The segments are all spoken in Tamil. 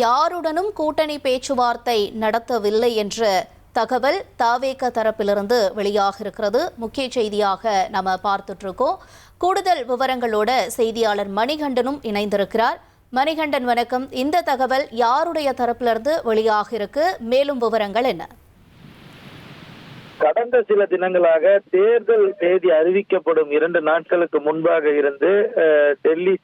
யாருடனும் கூட்டணி பேச்சுவார்த்தை நடத்தவில்லை என்ற தகவல் தவேக தரப்பிலிருந்து வெளியாக இருக்கிறது. முக்கிய செய்தியாக நம்ம பார்த்துட்டு இருக்கோம். கூடுதல் விவரங்களோட செய்தியாளர் மணிகண்டனும் இணைந்திருக்கிறார். மணிகண்டன் வணக்கம். இந்த தகவல் யாருடைய தரப்பிலிருந்து வெளியாக இருக்கு? மேலும் விவரங்கள் என்ன? கடந்த சில தினங்களாக தேர்தல் தேதி அறிவிக்கப்படும் 2 நாட்களுக்கு முன்பாக இருந்து டெல்லி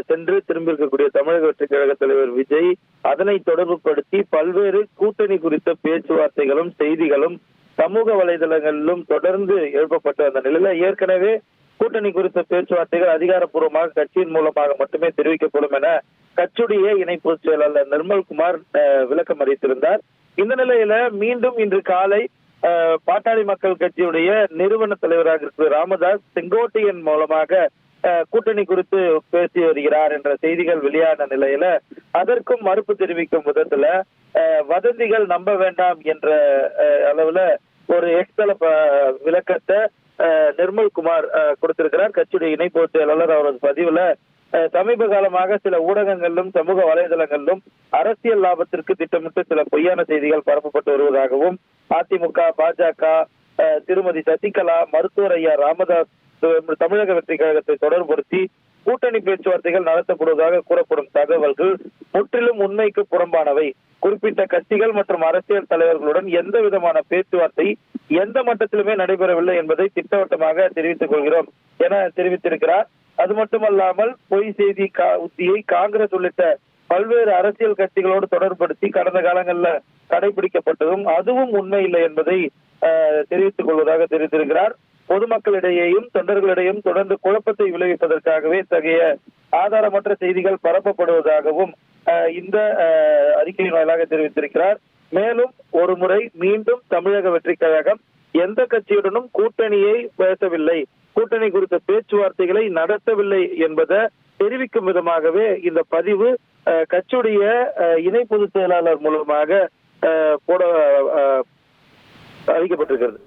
சென்று திரும்பியிருக்கக்கூடிய தமிழக வெற்றி கழக தலைவர் விஜய் அதனை தொடர்புபடுத்தி பல்வேறு கூட்டணி குறித்த பேச்சுவார்த்தைகளும் செய்திகளும் சமூக வலைதளங்களிலும் தொடர்ந்து எழுப்பப்பட்ட அந்த நிலையில ஏற்கனவே கூட்டணி குறித்த பேச்சுவார்த்தைகள் அதிகாரப்பூர்வமாக கட்சியின் மூலமாக மட்டுமே தெரிவிக்கப்படும் என கட்சியுடைய இணை பொதுச் செயலாளர் நிர்மல்குமார் விளக்கம் அளித்திருந்தார். இந்த நிலையில மீண்டும் இன்று காலை பாட்டாளி மக்கள் கட்சியுடைய நிறுவன தலைவராக இருக்கிற ராமதாஸ் செங்கோட்டையன் மூலமாக கூட்டணி குறித்து பேசி வருகிறார் என்ற செய்திகள் வெளியான நிலையில அதற்கும் மறுப்பு தெரிவிக்கும் விதத்துல வதந்திகள் நம்ப வேண்டாம் என்ற அளவுல ஒரு எக்ஸ்தல விளக்கத்தை நிர்மல்குமார் கொடுத்திருக்கிறார். கட்சியுடைய இணை பொதுச் செயலாளர் அவரது பதிவுல சமீப காலமாக சில ஊடகங்களிலும் சமூக வலைதளங்களிலும் அரசியல் லாபத்திற்கு திட்டமிட்டு சில பொய்யான செய்திகள் பரப்பப்பட்டு வருவதாகவும் அதிமுக, பாஜக, திருமதி சசிகலா, மருத்துவர் ஐயா ராமதாஸ் தமிழக வெற்றி கழகத்தை தொடர்புபடுத்தி கூட்டணி பேச்சுவார்த்தைகள் நடத்தப்படுவதாக கூறப்படும் தகவல்கள் முற்றிலும் உண்மைக்கு புறம்பானவை. குறிப்பிட்ட கட்சிகள் மற்றும் அரசியல் தலைவர்களுடன் எந்த விதமான பேச்சுவார்த்தை எந்த மட்டத்திலுமே நடைபெறவில்லை என்பதை திட்டவட்டமாக தெரிவித்துக் கொள்கிறோம் என தெரிவித்திருக்கிறார். அது மட்டுமல்லாமல் பொய் செய்தி உத்தியை காங்கிரஸ் உள்ளிட்ட பல்வேறு அரசியல் கட்சிகளோடு தொடர்படுத்தி கடந்த காலங்களில் கடைபிடிக்கப்பட்டதும் அதுவும் உண்மை இல்லை என்பதை தெரிவித்துக் கொள்வதாக தெரிவித்திருக்கிறார். பொதுமக்களிடையேயும் தொண்டர்களிடையும் தொடர்ந்து குழப்பத்தை விளைவிப்பதற்காகவே இத்தகைய ஆதாரமற்ற செய்திகள் பரப்பப்படுவதாகவும் இந்த அறிக்கையின் வாயிலாக தெரிவித்திருக்கிறார். மேலும் ஒரு முறை மீண்டும் தமிழக வெற்றி கழகம் எந்த கட்சியுடனும் கூட்டணியை பேசவில்லை, கூட்டணி குறித்த பேச்சுவார்த்தைகளை நடத்தவில்லை என்பதை தெரிவிக்கும் விதமாகவே இந்த பதிவு கட்சியுடைய இணை பொதுச் செயலாளர் மூலமாக அறிவிக்கப்பட்டிருக்கிறது.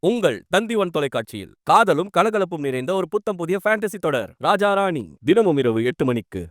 உங்கள் தந்திவன் தொலைக்காட்சியில் காதலும் கலகலப்பும் நிறைந்த ஒரு புத்தம் புதிய ஃபேண்டசி தொடர் ராஜா ராணி தினமும் இரவு 8 மணிக்கு.